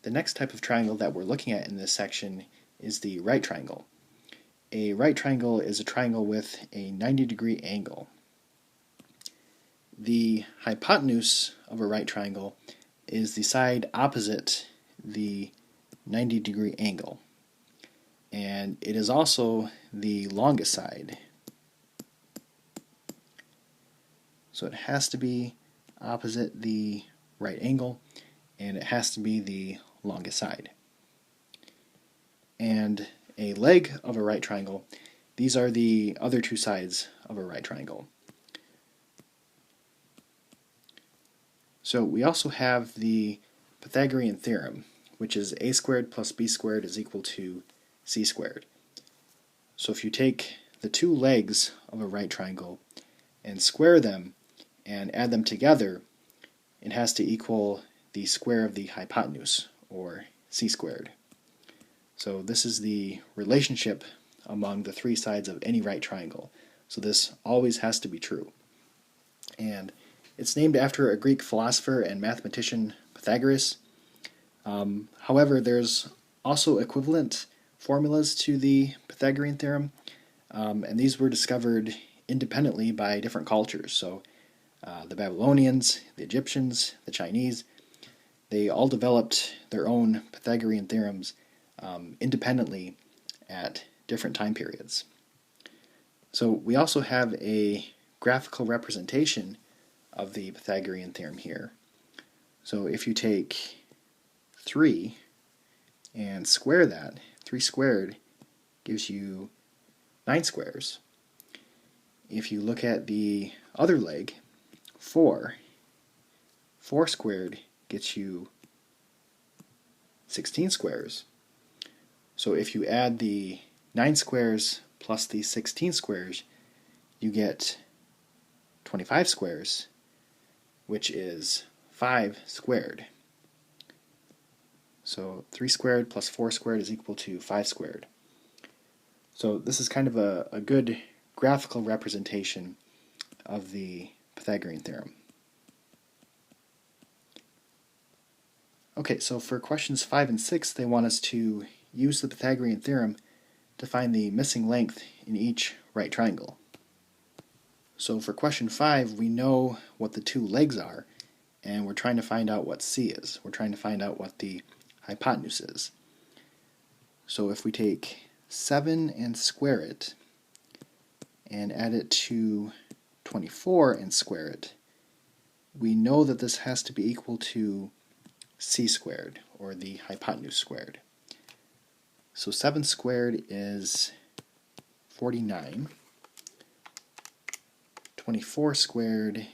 The next type of triangle that we're looking at in this section is the right triangle. A right triangle is a triangle with a 90-degree angle. The hypotenuse of a right triangle is the side opposite the 90-degree angle, and it is also the longest side. So it has to be opposite the right angle, and it has to be the longest side. And a leg of a right triangle, these are the other two sides of a right triangle. So we also have the Pythagorean theorem, which is a squared plus b squared is equal to c squared. So if you take the two legs of a right triangle and square them and add them together, it has to equal the square of the hypotenuse, or c squared. So this is the relationship among the three sides of any right triangle. So this always has to be true. And it's named after a Greek philosopher and mathematician, Pythagoras. However, there's also equivalent formulas to the Pythagorean theorem, and these were discovered independently by different cultures. So the Babylonians, the Egyptians, the Chinese, they all developed their own Pythagorean theorems independently at different time periods. So we also have a graphical representation of the Pythagorean theorem here. So if you take 3 and square that, 3 squared gives you 9 squares. If you look at the other leg, 4 squared gets you 16 squares. So if you add the 9 squares plus the 16 squares, you get 25 squares, which is 5 squared. So 3 squared plus 4 squared is equal to 5 squared. So this is kind of a good graphical representation of the Pythagorean theorem. Okay, so for questions 5 and 6, they want us to use the Pythagorean theorem to find the missing length in each right triangle. So for question 5, we know what the two legs are, and we're trying to find out what c is. We're trying to find out what the hypotenuse is. So if we take 7 and square it, and add it to 24 and square it, we know that this has to be equal to c squared, or the hypotenuse squared. So 7 squared is 49. 24 squared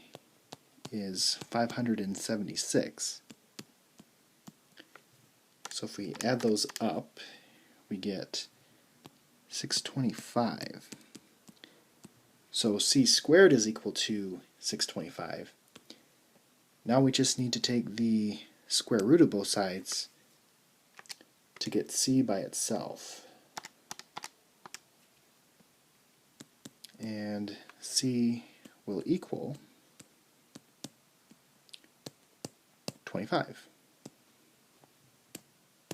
is 576. So if we add those up, we get 625. So c squared is equal to 625. Now we just need to take the square root of both sides to get c by itself. And c will equal 25.